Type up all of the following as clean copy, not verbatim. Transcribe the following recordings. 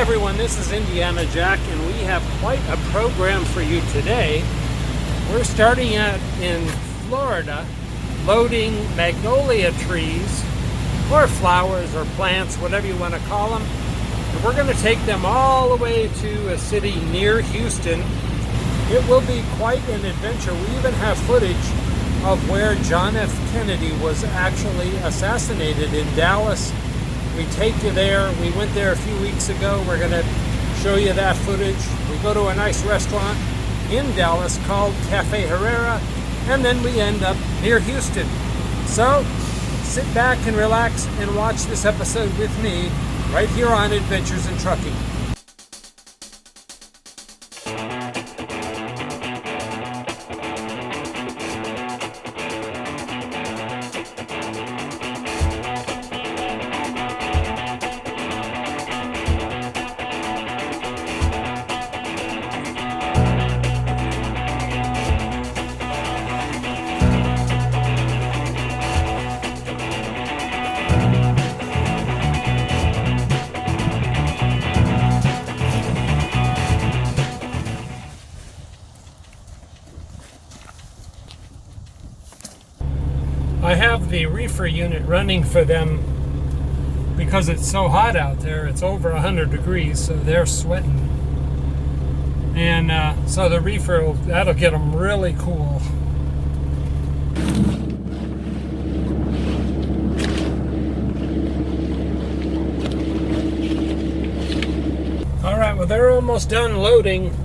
everyone, this is Indiana Jack, and we have quite a program for you today. We're starting out in Florida, loading magnolia trees, or flowers, or plants, whatever you want to call them. And we're going to take them all the way to a city near Houston. It will be quite an adventure. We even have footage of where John F. Kennedy was actually assassinated in Dallas. We take you there. We went there a few weeks ago. We're going to show you that footage. We go to a nice restaurant in Dallas called Cafe Herrera, and then we end up near Houston. So sit back and relax and watch this episode with me right here on Adventures in Trucking. I have the reefer unit running for them because it's so hot out there. It's over 100 degrees, so they're sweating. And so the reefer, that'll get them really cool. All right, well, they're almost done loading.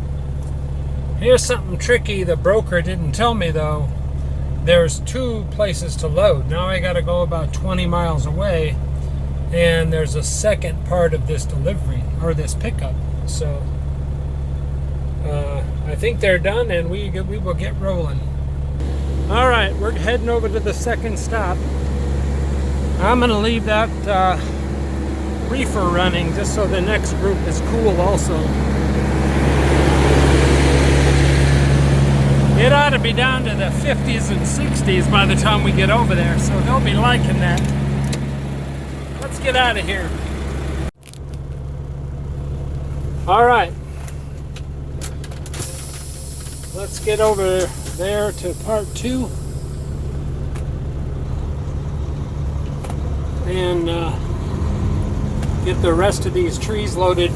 Here's something tricky the broker didn't tell me, though. There's two places to load. Now I got to go about 20 miles away, and there's a second part of this delivery, or this pickup. So I think they're done, and we will get rolling. All right, we're heading over to the second stop. I'm going to leave that reefer running just so the next group is cool also. It ought to be down to the 50s and 60s by the time we get over there, so they'll be liking that. Let's get out of here. All right. Let's get over there to part 2. And get the rest of these trees loaded.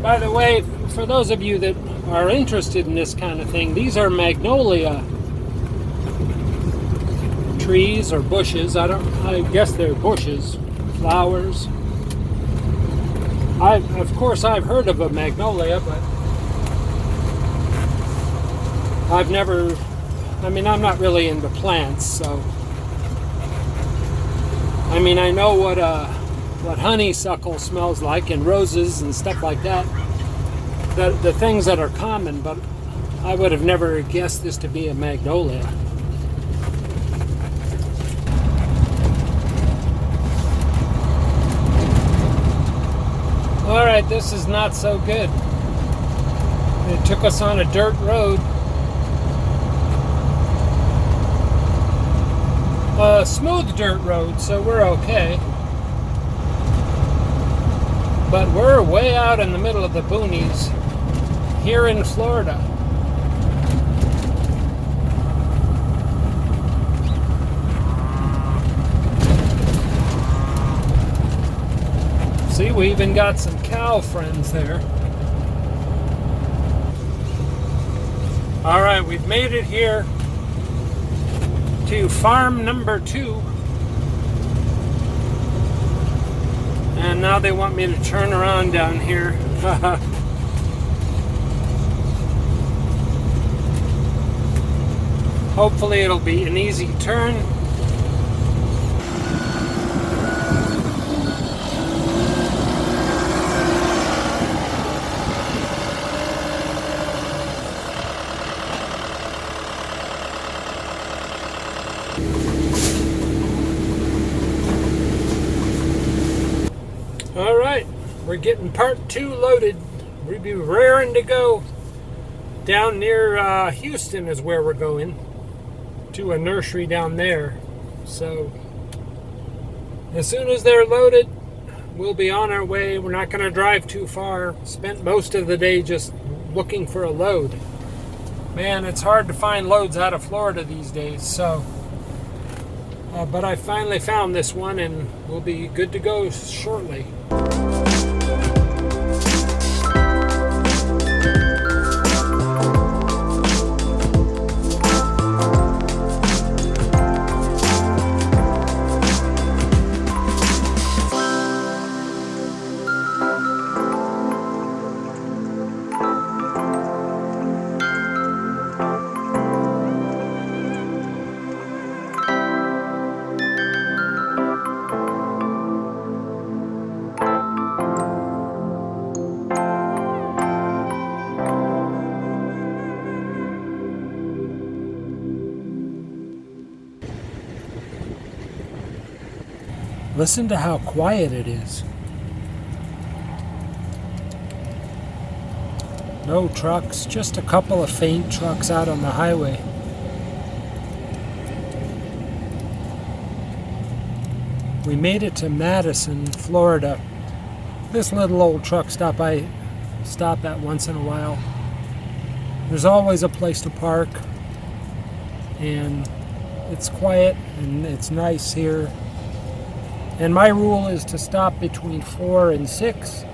By the way, for those of you that are interested in this kind of thing, these are magnolia trees or bushes. I guess they're bushes, flowers. Of course I've heard of a magnolia, but I've never, I'm not really into plants, so I know what honeysuckle smells like, and roses and stuff like that. The things that are common, but I would have never guessed this to be a magnolia. All right, this is not so good. It took us on a dirt road. A smooth dirt road, so we're okay. But we're way out in the middle of the boonies here in Florida. See, we even got some cow friends there. All right, we've made it here to farm number 2. And now they want me to turn around down here. Hopefully it'll be an easy turn. All right, we're getting part 2 loaded. We'll be raring to go. Down near Houston is where we're going, to a nursery down there. So as soon as they're loaded, we'll be on our way. We're not going to drive too far. Spent most of the day just looking for a load. Man, it's hard to find loads out of Florida these days, so but I finally found this one and we'll be good to go shortly. Listen to how quiet it is. No trucks, just a couple of faint trucks out on the highway. We made it to Madison, Florida. This little old truck stop I stop at once in a while. There's always a place to park, and it's quiet and it's nice here. And my rule is to stop between 4 and 6,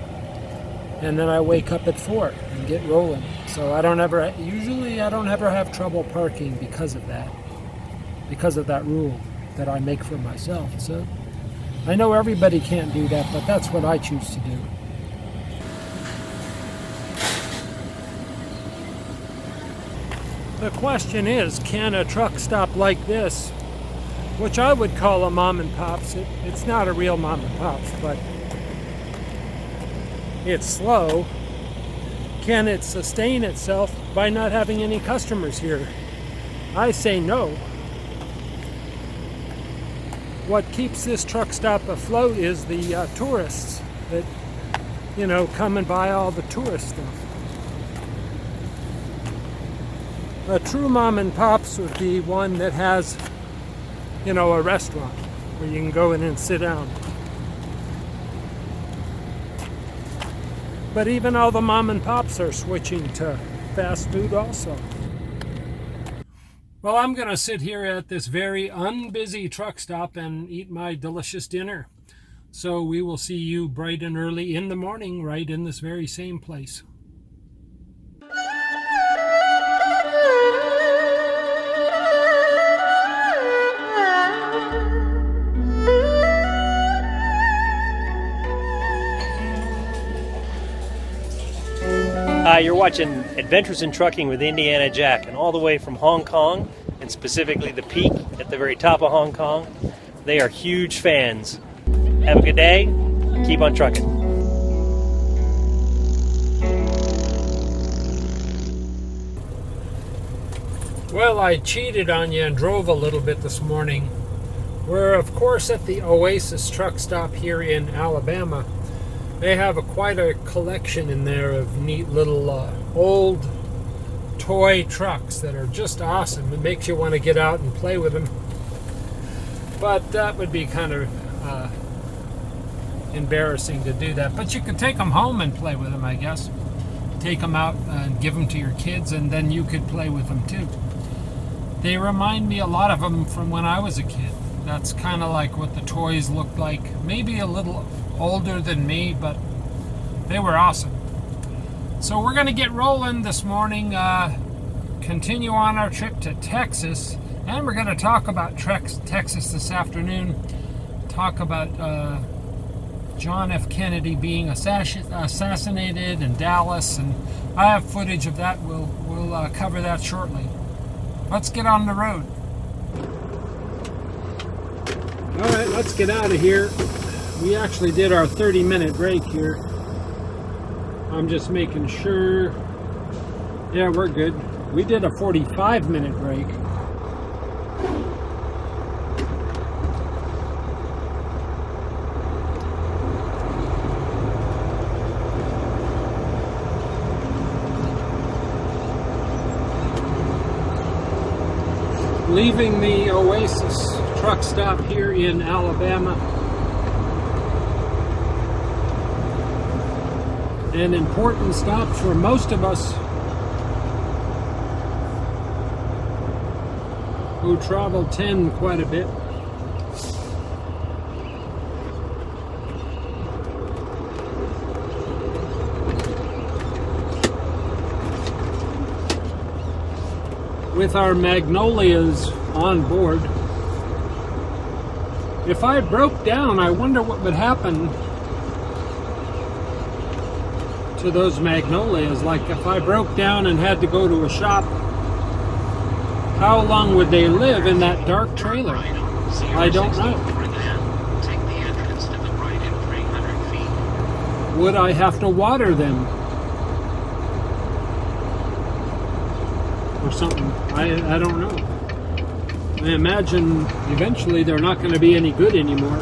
and then I wake up at 4 and get rolling. So I don't ever have trouble parking because of that rule that I make for myself. So I know everybody can't do that, but that's what I choose to do. The question is, can a truck stop like this, which I would call a mom and pop's, it's not a real mom and pop's, but it's slow, can it sustain itself by not having any customers here? I say no. What keeps this truck stop afloat is the tourists that, come and buy all the tourist stuff. A true mom and pop's would be one that has, a restaurant where you can go in and sit down. But even all the mom and pops are switching to fast food also. Well, I'm going to sit here at this very unbusy truck stop and eat my delicious dinner. So we will see you bright and early in the morning, right in this very same place. You're watching Adventures in Trucking with Indiana Jack, and all the way from Hong Kong, and specifically the peak at the very top of Hong Kong. They are huge fans. Have a good day. Keep on trucking. Well, I cheated on you and drove a little bit this morning. We're, of course, at the Oasis truck stop here in Alabama. They have quite a collection in there of neat little old toy trucks that are just awesome. It makes you want to get out and play with them. But that would be kind of embarrassing to do that. But you could take them home and play with them, I guess. Take them out and give them to your kids, and then you could play with them too. They remind me a lot of them from when I was a kid. That's kind of like what the toys looked like. Maybe a little older than me, but they were awesome. So we're going to get rolling this morning, continue on our trip to Texas, and we're going to talk about Texas this afternoon. Talk about John F. Kennedy being assassinated in Dallas, and I have footage of that. We'll cover that shortly. Let's get on the road. All right, let's get out of here. We actually did our 30-minute break here. I'm just making sure. Yeah, we're good. We did a 45-minute break. Leaving the Oasis truck stop here in Alabama. an important stop for most of us who travel 10 quite a bit. With our magnolias on board. If I broke down, I wonder what would happen to those magnolias. Like if I broke down and had to go to a shop, how long would they live in that dark trailer? I don't know. Would I have to water them? Or something. I don't know. I imagine eventually they're not going to be any good anymore.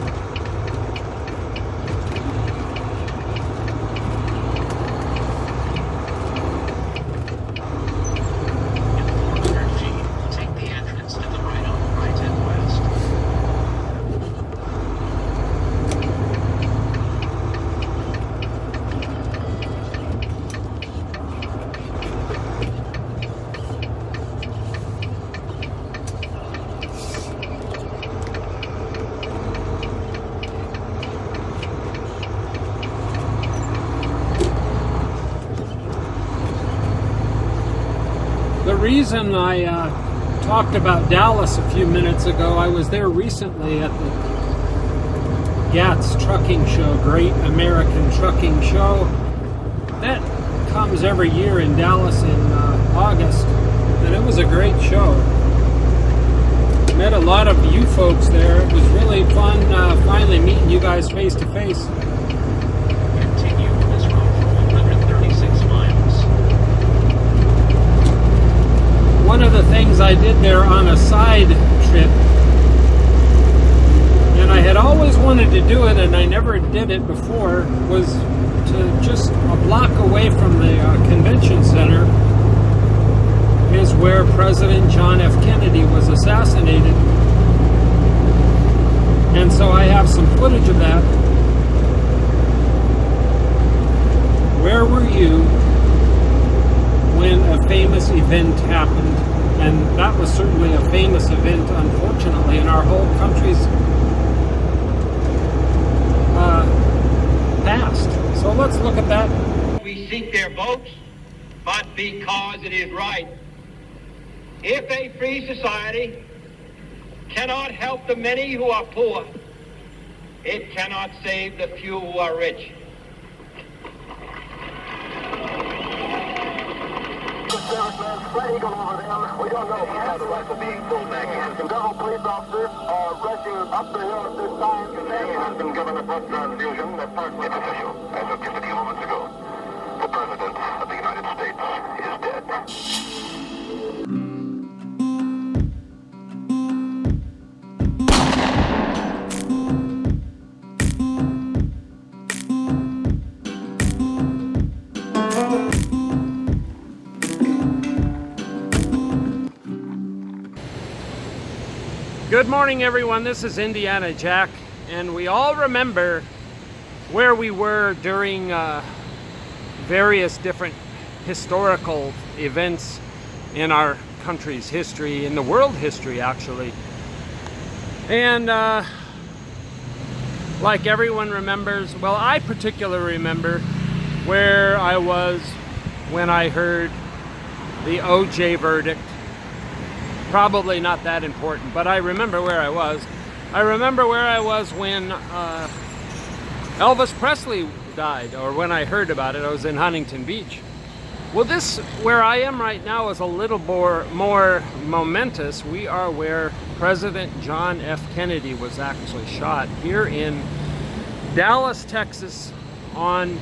The reason I talked about Dallas a few minutes ago, I was there recently at the GATS trucking show, Great American Trucking Show. That comes every year in Dallas in August, and it was a great show. Met a lot of you folks there. It was really fun finally meeting you guys face to face. Continue this road for 136 miles. One of the things I did there on a side trip, and I had always wanted to do it and I never did it before, was to just a block away from the convention center is where President John F. Kennedy was assassinated. And so I have some footage of that. Where were you when a famous event happened? And that was certainly a famous event, unfortunately, in our whole country's past. So let's look at that. We seek their votes, but because it is right. If a free society cannot help the many who are poor, it cannot save the few who are rich. Flat Eagle over them. We don't know if he has a rifle being pulled back in. Several police officers are rushing up the hill at this time. He has been given a blood transfusion. That part was official. As of just a few moments ago, the President of the United States is dead. Good morning, everyone. This is Indiana Jack, and we all remember where we were during various different historical events in our country's history, in the world history, actually. And like everyone remembers, well, I particularly remember where I was when I heard the OJ verdict. Probably not that important, but I remember where I was. I remember where I was when Elvis Presley died, or when I heard about it. I was in Huntington Beach. Well, this, where I am right now, is a little more momentous. We are where President John F. Kennedy was actually shot, here in Dallas, Texas, on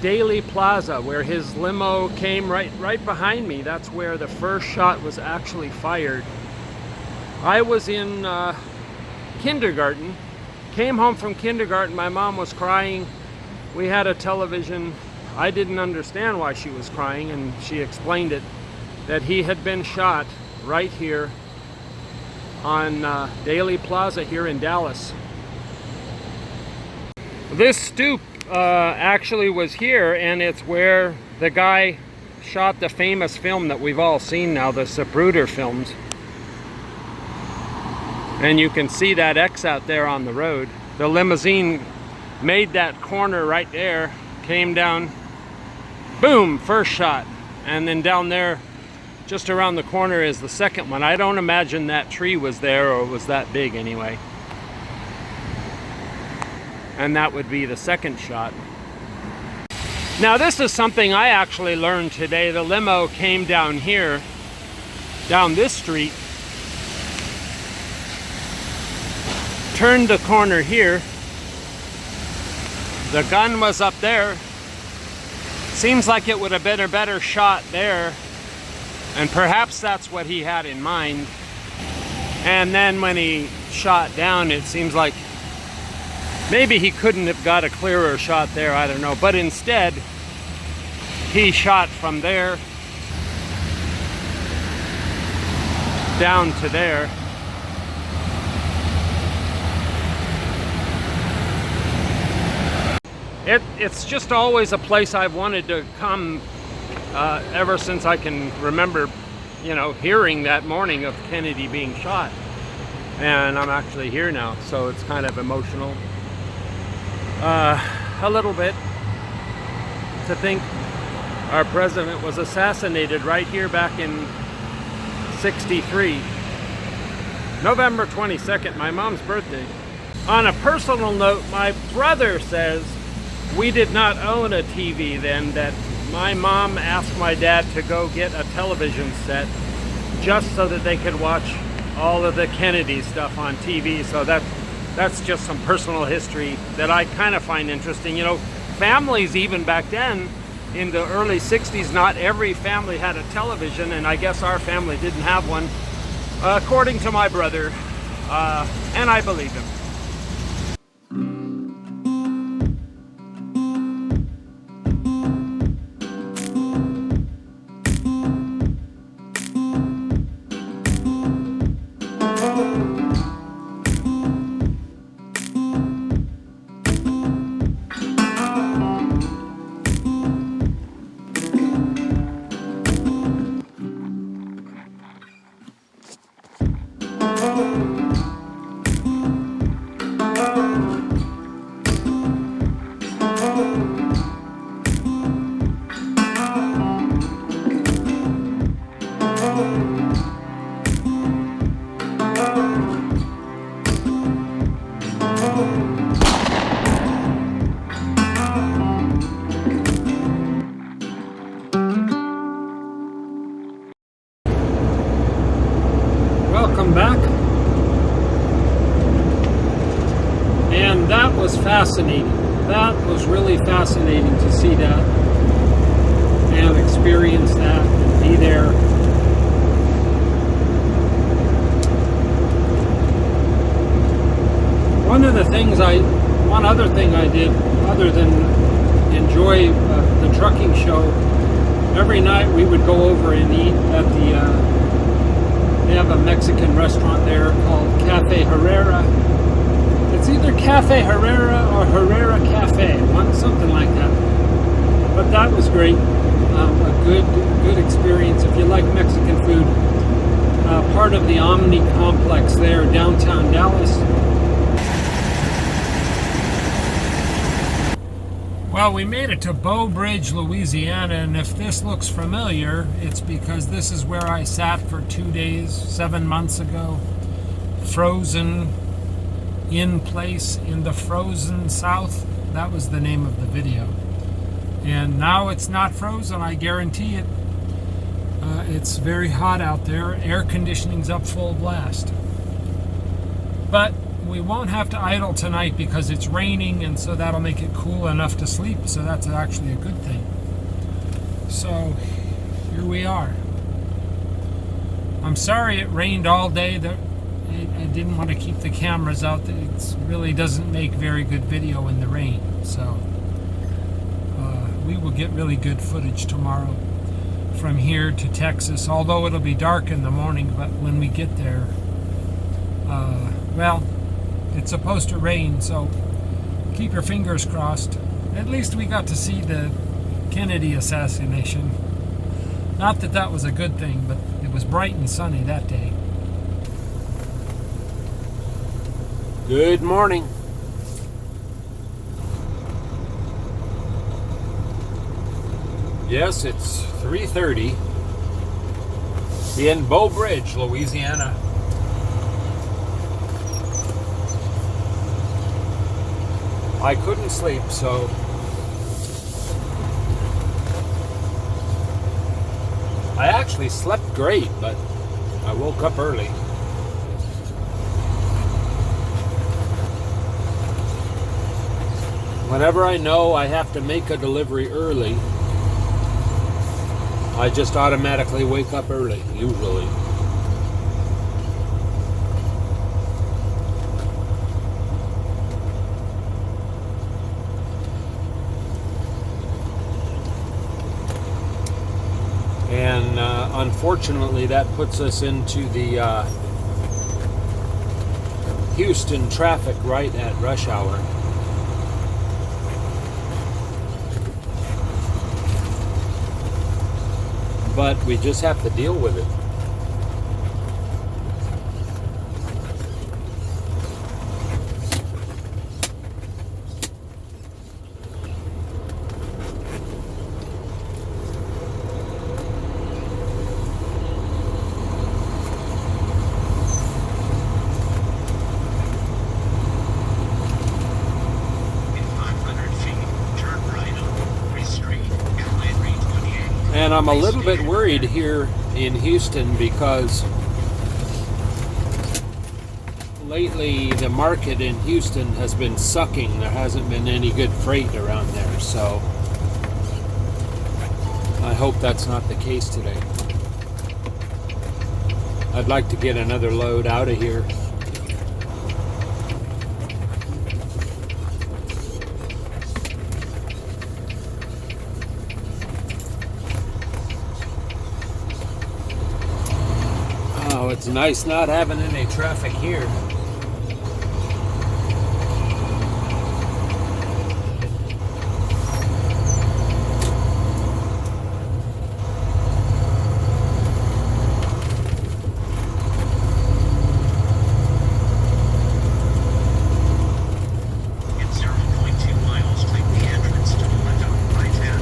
Daley Plaza, where his limo came right behind me. That's where the first shot was actually fired. I was in kindergarten, came home from kindergarten. My mom was crying. We had a television. I didn't understand why she was crying, and she explained it, that he had been shot right here on Daley Plaza here in Dallas. This stoop actually was here, and it's where the guy shot the famous film that we've all seen now, the Zapruder films. And you can see that X out there on the road. The limousine made that corner right there, came down, boom, first shot. And then down there, just around the corner, is the second one. I don't imagine that tree was there, or was that big anyway. And that would be the second shot. Now this is something I actually learned today. The limo came down here, down this street, turned the corner here. The gun was up there. Seems like it would have been a better shot there, and perhaps that's what he had in mind. And then when he shot down, it seems like maybe he couldn't have got a clearer shot there, I don't know. But instead, he shot from there down to there. It's just always a place I've wanted to come ever since I can remember, you know, hearing that morning of Kennedy being shot. And I'm actually here now, so it's kind of emotional. A little bit, to think our president was assassinated right here back in '63. November 22nd, my mom's birthday. On a personal note, my brother says we did not own a TV then, that my mom asked my dad to go get a television set just so that they could watch all of the Kennedy stuff on TV. So that's just some personal history that I kind of find interesting. You know, families even back then, in the early 60s, not every family had a television, and I guess our family didn't have one, according to my brother, and I believe him. Welcome back. And that was fascinating. That was really fascinating to see that and experience that and be there. One other thing I did, other than enjoy the trucking show, every night we would go over and eat at they have a Mexican restaurant there called Cafe Herrera. It's either Cafe Herrera or Herrera Cafe, something like that. But that was great. A good experience. If you like Mexican food, part of the Omni complex there, downtown Dallas. Well, we made it to Bow Bridge, Louisiana, and if this looks familiar, it's because this is where I sat for 2 days, 7 months ago, frozen in place in the frozen South. That was the name of the video. And now it's not frozen, I guarantee it. It's very hot out there. Air conditioning's up full blast. But we won't have to idle tonight because it's raining, and so that'll make it cool enough to sleep. So that's actually a good thing. So here we are. I'm sorry it rained all day. I didn't want to keep the cameras out. It really doesn't make very good video in the rain. So we will get really good footage tomorrow from here to Texas, although it'll be dark in the morning. But when we get there, well, it's supposed to rain, so keep your fingers crossed. At least we got to see the Kennedy assassination. Not that that was a good thing, but it was bright and sunny that day. Good morning. Yes, it's 3:30 in Bow Bridge, Louisiana. I couldn't sleep, so I actually slept great, but I woke up early. Whenever I know I have to make a delivery early, I just automatically wake up early, usually. And unfortunately, that puts us into the Houston traffic right at rush hour. But we just have to deal with it. And I'm a little bit worried here in Houston because lately the market in Houston has been sucking. There hasn't been any good freight around there, so I hope that's not the case today. I'd like to get another load out of here. Oh, it's nice not having any traffic here. In 0.2 miles, take the entrance to Toledo, I-10.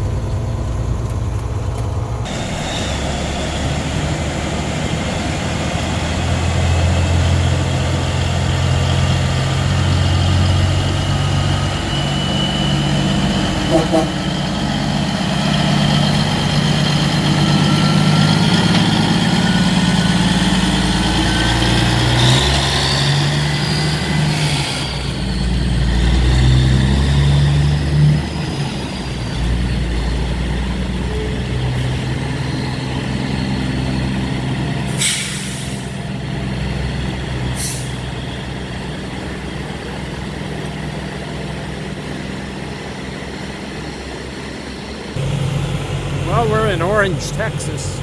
Well, we're in Orange, Texas.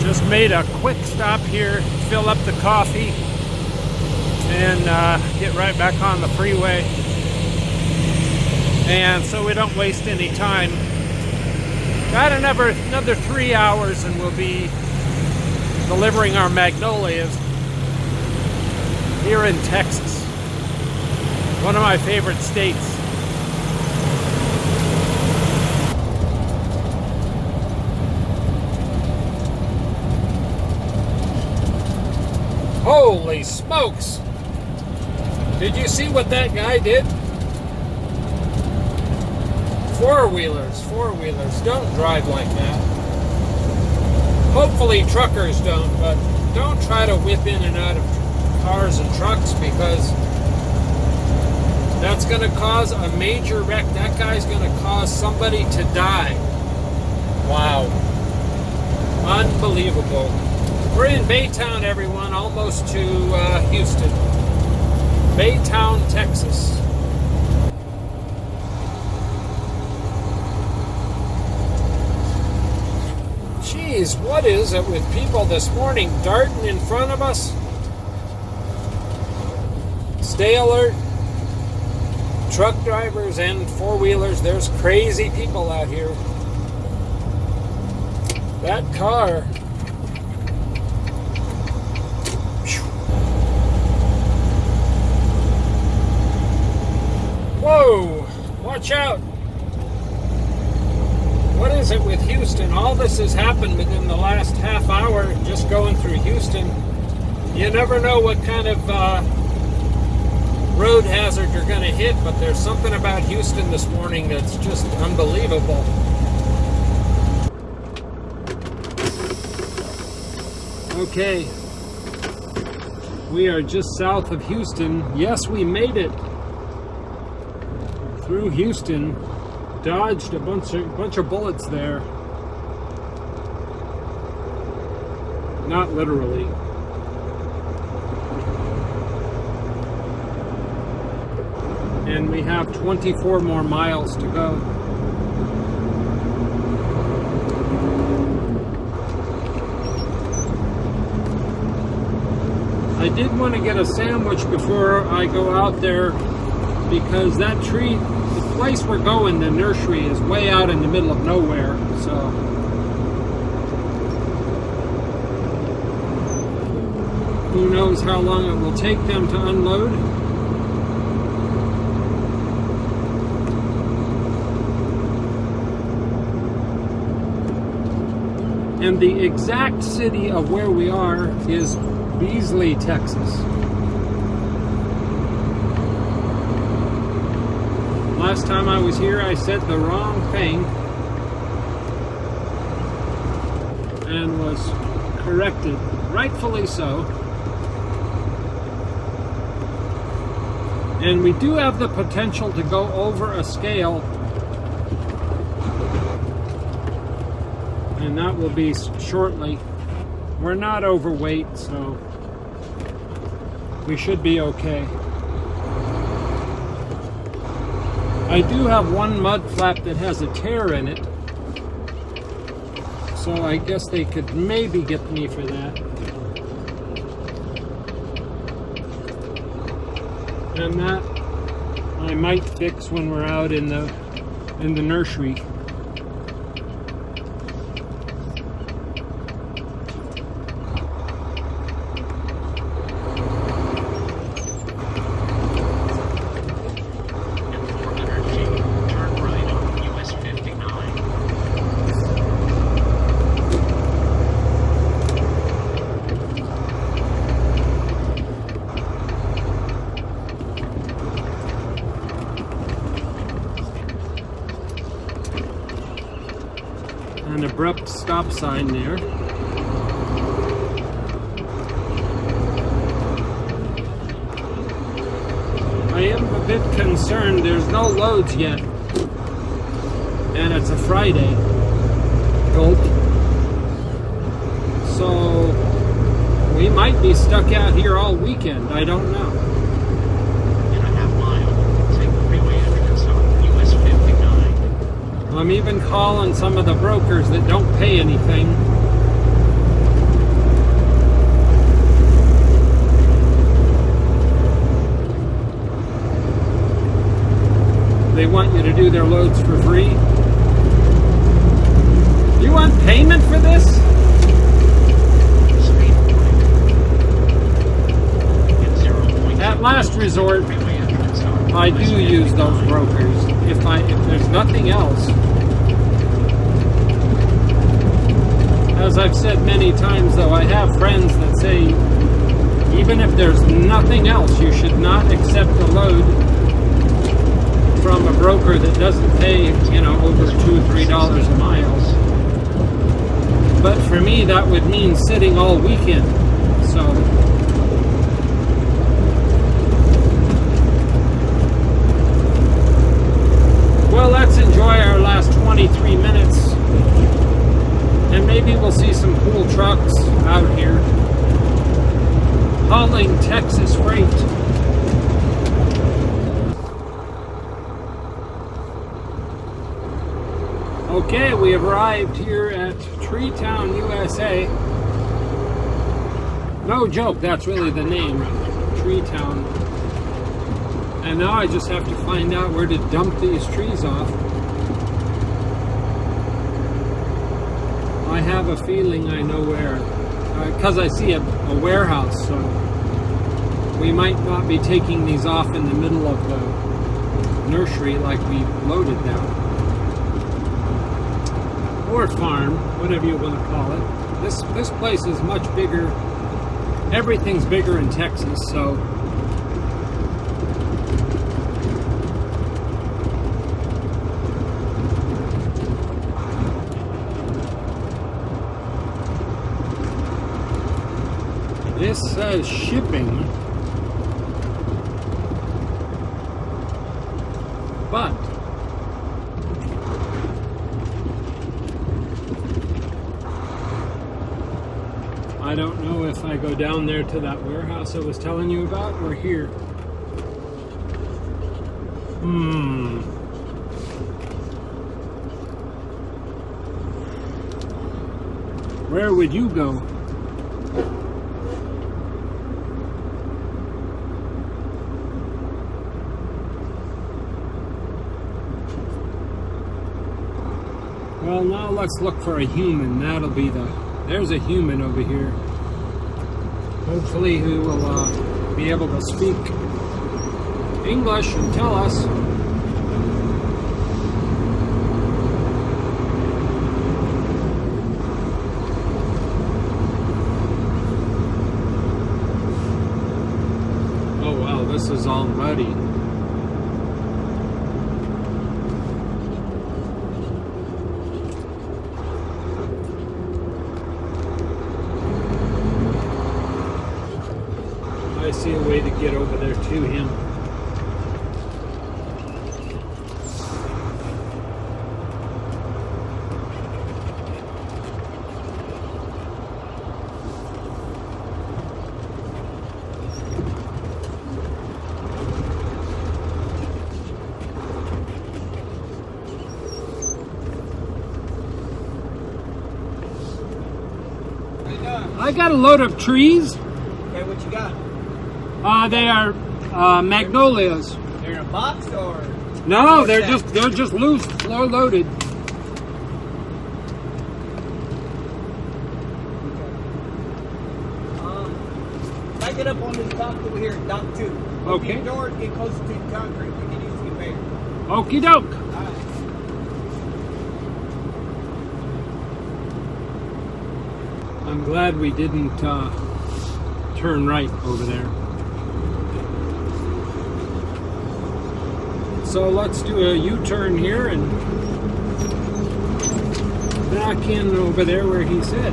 Just made a quick stop here, fill up the coffee, and get right back on the freeway. And so we don't waste any time. Got another 3 hours and we'll be delivering our magnolias here in Texas. One of my favorite states. Holy smokes! Did you see what that guy did? Four-wheelers, don't drive like that. Hopefully truckers don't, but don't try to whip in and out of cars and trucks because that's going to cause a major wreck. That guy's going to cause somebody to die. Wow. Unbelievable. We're in Baytown, everyone, almost to Houston. Baytown, Texas. Jeez, what is it with people this morning darting in front of us? Stay alert. truck drivers and four-wheelers. There's crazy people out here. That car. Whoa! Watch out! What is it with Houston? All this has happened within the last half hour just going through Houston. You never know what kind of road hazard you're going to hit, but there's something about Houston this morning that's just unbelievable. Okay, we are just south of Houston. Yes, we made it through Houston. Dodged a bunch of bullets there. Not literally. And we have 24 more miles to go. I did want to get a sandwich before I go out there, because that tree, the place we're going, the nursery, is way out in the middle of nowhere. So who knows how long it will take them to unload. And the exact city of where we are is Beasley, Texas. Last time I was here, I said the wrong thing and was corrected, rightfully so. And we do have the potential to go over a scale, and that will be shortly. We're not overweight, so we should be okay. I do have one mud flap that has a tear in it, so I guess they could maybe get me for that. And that I might fix when we're out in the nursery. An abrupt stop sign there. I am a bit concerned there's no loads yet, and it's a Friday. Gulp. So we might be stuck out here all weekend. I don't know. I'm even calling some of the brokers that don't pay anything. They want you to do their loads for free. You want payment for this? At last resort, I do use those brokers. If there's nothing else. As I've said many times, though, I have friends that say even if there's nothing else, you should not accept a load from a broker that doesn't pay, over $2 or $3 a mile. But for me, that would mean sitting all weekend. So well, let's enjoy our last 23 minutes, and maybe we'll see some cool trucks out here hauling Texas freight. Okay, we have arrived here at Treetown, USA. No joke, that's really the name, Treetown. And now I just have to find out where to dump these trees off. I have a feeling I know where, because I see a warehouse, so we might not be taking these off in the middle of the nursery like we loaded them. Or farm, whatever you want to call it. This place is much bigger. Everything's bigger in Texas, so this says shipping, but I don't know if I go down there to that warehouse I was telling you about or here. Where would you go? Well, now let's look for a human. That'll be there's a human over here. Hopefully he will be able to speak English and tell us. Oh wow, this is all muddy. I see a way to get over there to him. I got a load of trees. Okay, what you got? They are magnolias. They're in a box or? No, they're just loose, floor loaded. If I get up on this dock over here, dock 2. Okay. Open your door and get closer to the concrete. We can use the conveyor. Okie doke. All right. I'm glad we didn't turn right over there. So let's do a U-turn here and back in over there where he said.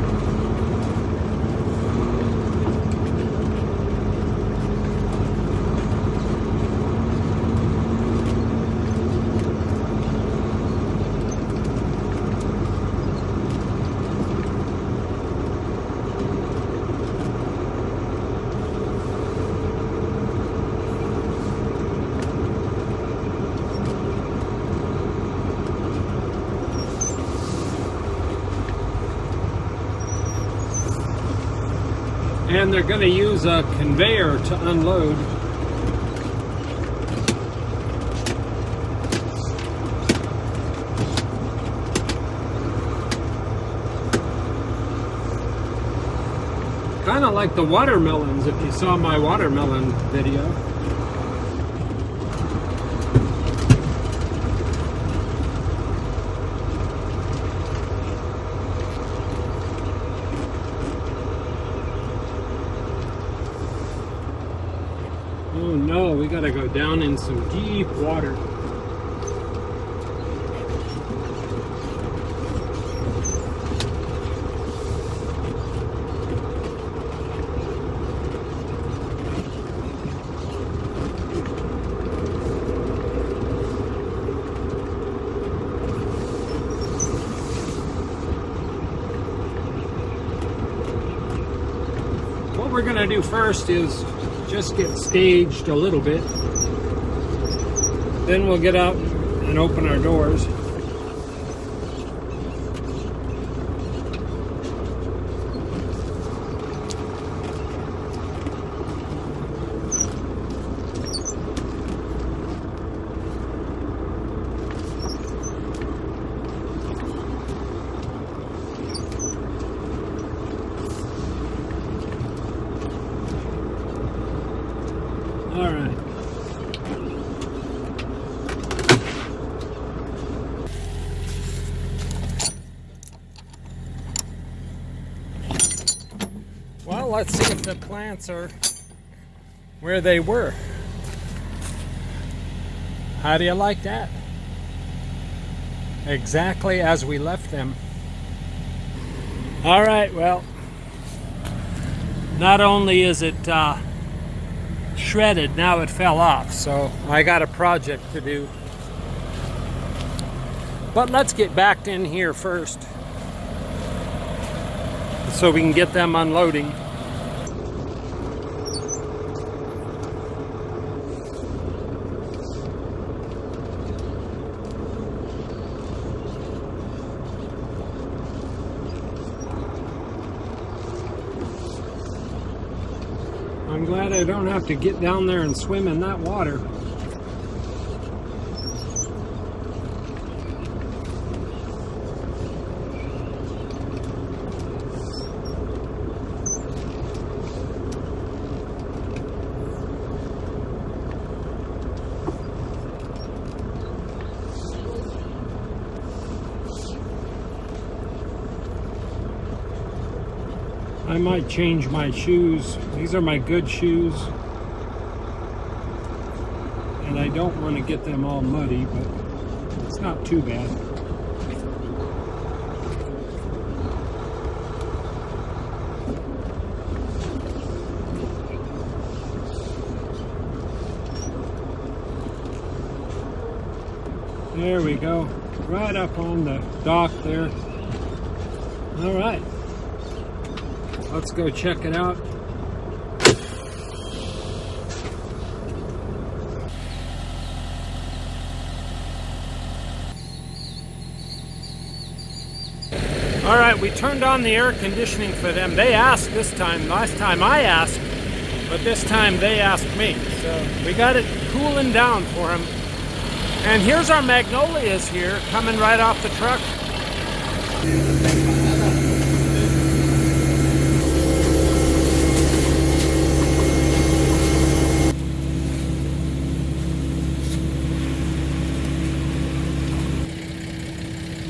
And they're going to use a conveyor to unload. Kind of like the watermelons, if you saw my watermelon video. Oh no, we gotta go down in some deep water. What we're gonna do first is just get staged a little bit. Then we'll get out and open our doors. All right. Well, let's see if the plants are where they were. How do you like that? Exactly as we left them. All right, well, not only is it shredded, now it fell off, so I got a project to do. But let's get back in here first so we can get them unloading. I'm glad I don't have to get down there and swim in that water. I might change my shoes. These are my good shoes. And I don't want to get them all muddy, but it's not too bad. There we go. Right up on the dock there. All right. Let's go check it out. All right, we turned on the air conditioning for them. They asked this time. Last time I asked, but this time they asked me. So we got it cooling down for them. And here's our magnolias here, coming right off the truck.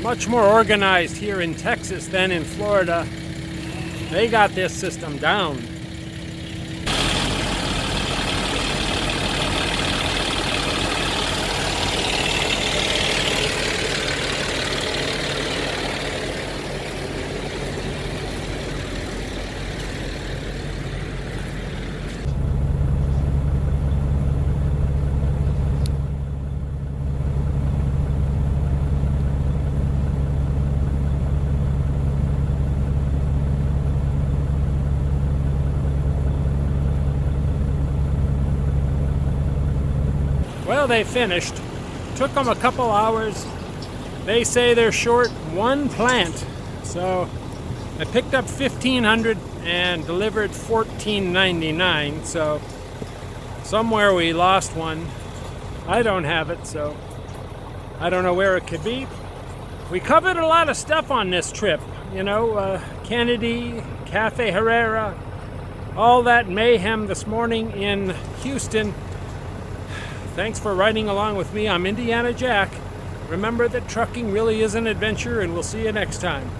Much more organized here in Texas than in Florida. They got this system down. Well, they finished. Took them a couple hours. They say they're short one plant. So I picked up 1,500 and delivered 14.99. So somewhere we lost one. I don't have it, so I don't know where it could be. We covered a lot of stuff on this trip. You know, Kennedy, Cafe Herrera, all that mayhem this morning in Houston. Thanks for riding along with me. I'm Indiana Jack. Remember that trucking really is an adventure, and we'll see you next time.